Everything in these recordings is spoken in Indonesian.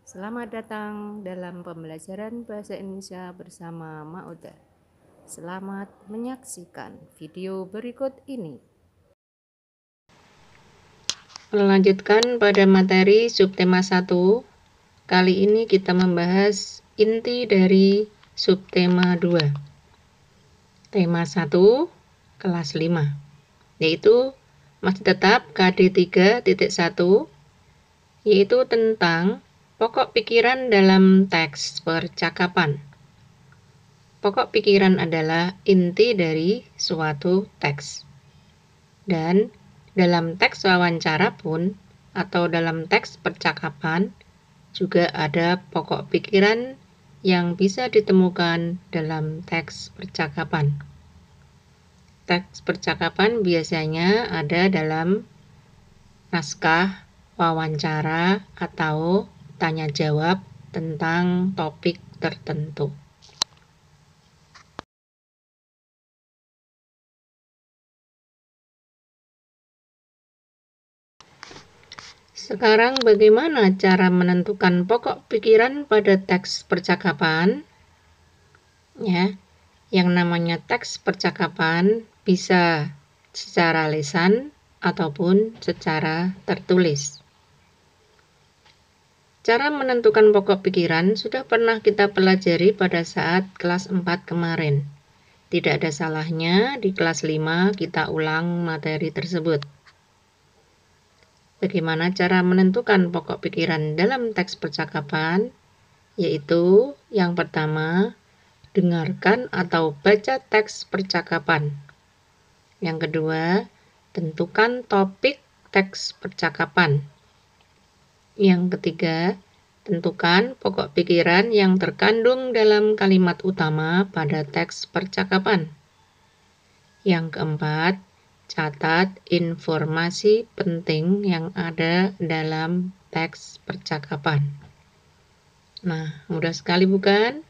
Selamat datang dalam pembelajaran bahasa Indonesia bersama Mauda. Selamat menyaksikan video berikut ini. Melanjutkan pada materi subtema 1, kali ini kita membahas inti dari subtema 2. Tema 1, kelas 5, yaitu masih tetap KD 3.1, yaitu tentang pokok pikiran dalam teks percakapan. Pokok pikiran adalah inti dari suatu teks. Dan dalam teks wawancara pun atau dalam teks percakapan juga ada pokok pikiran yang bisa ditemukan dalam teks percakapan. Teks percakapan biasanya ada dalam naskah wawancara atau tanya jawab tentang topik tertentu. Sekarang bagaimana cara menentukan pokok pikiran pada teks percakapan? Ya, yang namanya teks percakapan bisa secara lisan ataupun secara tertulis. Cara menentukan pokok pikiran sudah pernah kita pelajari pada saat kelas 4 kemarin. Tidak ada salahnya di kelas 5 kita ulang materi tersebut. Bagaimana cara menentukan pokok pikiran dalam teks percakapan? Yaitu yang pertama, dengarkan atau baca teks percakapan. Yang kedua, tentukan topik teks percakapan. Yang ketiga, tentukan pokok pikiran yang terkandung dalam kalimat utama pada teks percakapan. Yang keempat, catat informasi penting yang ada dalam teks percakapan. Nah, mudah sekali bukan?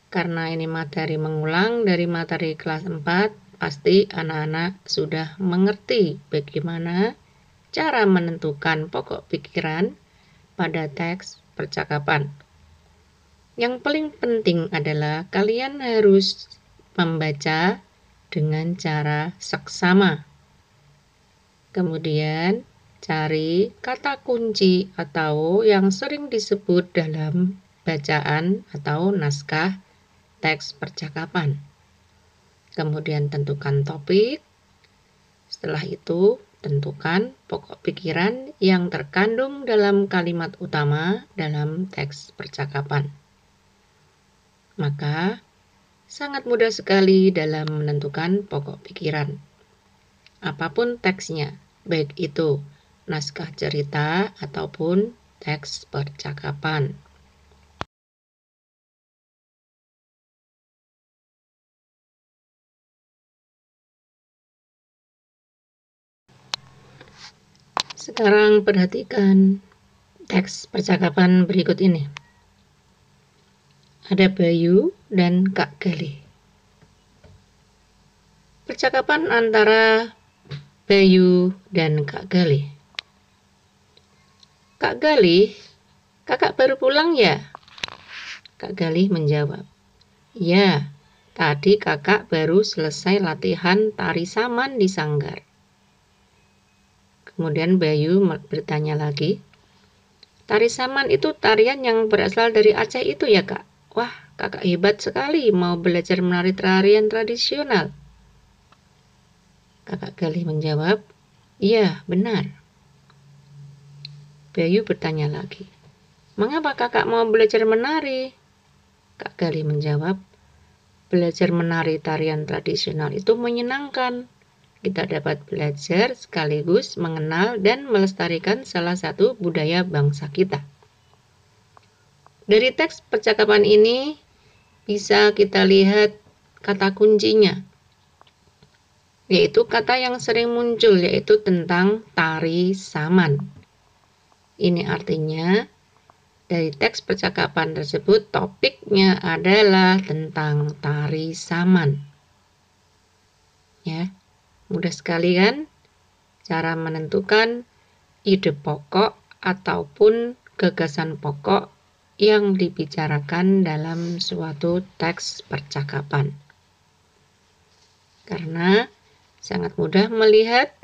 Karena ini materi mengulang dari materi kelas 4, pasti anak-anak sudah mengerti bagaimana cara menentukan pokok pikiran pada teks percakapan. Yang paling penting adalah kalian harus membaca dengan cara seksama. Kemudian, cari kata kunci atau yang sering disebut dalam bacaan atau naskah teks percakapan. Kemudian tentukan topik. Setelah itu, tentukan pokok pikiran yang terkandung dalam kalimat utama dalam teks percakapan. Maka, sangat mudah sekali dalam menentukan pokok pikiran. Apapun teksnya, baik itu naskah cerita ataupun teks percakapan. Sekarang perhatikan teks percakapan berikut ini. Ada Bayu dan Kak Galih. Percakapan antara Bayu dan Kak Galih. Kak Galih, kakak baru pulang ya? Kak Galih menjawab, ya, tadi kakak baru selesai latihan tari saman di sanggar. Kemudian Bayu bertanya lagi, tari saman itu tarian yang berasal dari Aceh itu ya kak? Wah, kakak hebat sekali mau belajar menari tarian tradisional. Kakak Galih menjawab, iya benar. Bayu bertanya lagi, mengapa kakak mau belajar menari? Kak Galih menjawab, belajar menari tarian tradisional itu menyenangkan. Kita dapat belajar sekaligus mengenal dan melestarikan salah satu budaya bangsa kita. Dari teks percakapan ini bisa kita lihat kata kuncinya, yaitu kata yang sering muncul, yaitu tentang tari saman. Ini artinya dari teks percakapan tersebut topiknya adalah tentang tari saman. Ya, mudah sekali kan cara menentukan ide pokok ataupun gagasan pokok yang dibicarakan dalam suatu teks percakapan. Karena sangat mudah melihat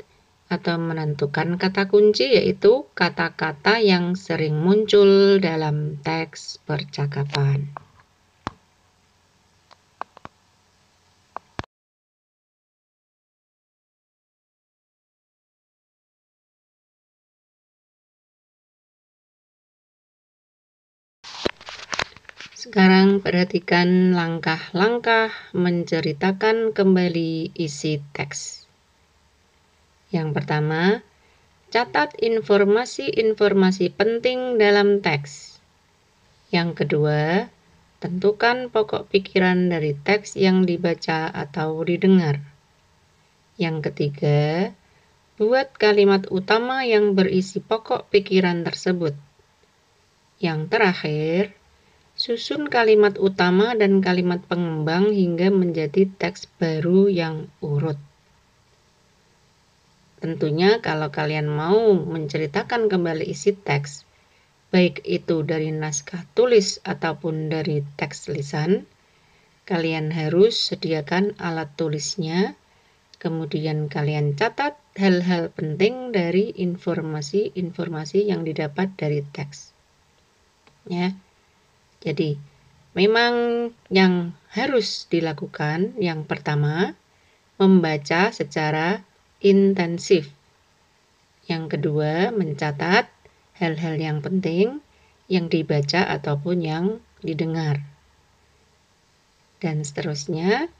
atau menentukan kata kunci, yaitu kata-kata yang sering muncul dalam teks percakapan. Sekarang perhatikan langkah-langkah menceritakan kembali isi teks. Yang pertama, catat informasi-informasi penting dalam teks. Yang kedua, tentukan pokok pikiran dari teks yang dibaca atau didengar. Yang ketiga, buat kalimat utama yang berisi pokok pikiran tersebut. Yang terakhir, susun kalimat utama dan kalimat pengembang hingga menjadi teks baru yang urut. Tentunya kalau kalian mau menceritakan kembali isi teks, baik itu dari naskah tulis ataupun dari teks lisan, kalian harus sediakan alat tulisnya, kemudian kalian catat hal-hal penting dari informasi-informasi yang didapat dari teks. Ya. Jadi, memang yang harus dilakukan yang pertama, membaca secara intensif. Yang kedua, mencatat hal-hal yang penting yang dibaca ataupun yang didengar. Dan seterusnya,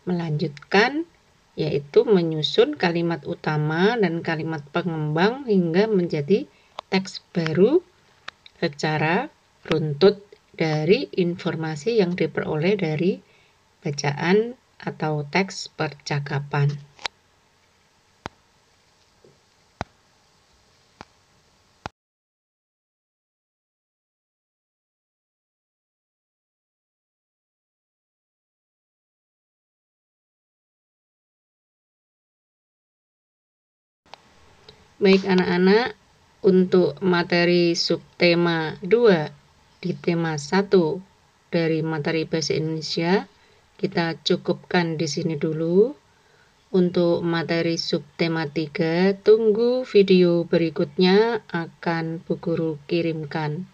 melanjutkan yaitu menyusun kalimat utama dan kalimat pengembang hingga menjadi teks baru secara runtut dari informasi yang diperoleh dari bacaan atau teks percakapan. Baik anak-anak, untuk materi subtema 2 di tema 1 dari materi Bahasa Indonesia, kita cukupkan di sini dulu. Untuk materi subtema 3, tunggu video berikutnya akan Bu Guru kirimkan.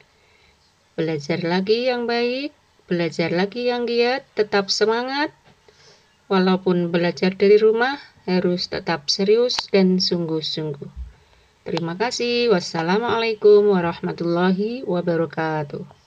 Belajar lagi yang baik, belajar lagi yang giat, tetap semangat. Walaupun belajar dari rumah, harus tetap serius dan sungguh-sungguh. Terima kasih. Wassalamualaikum warahmatullahi wabarakatuh.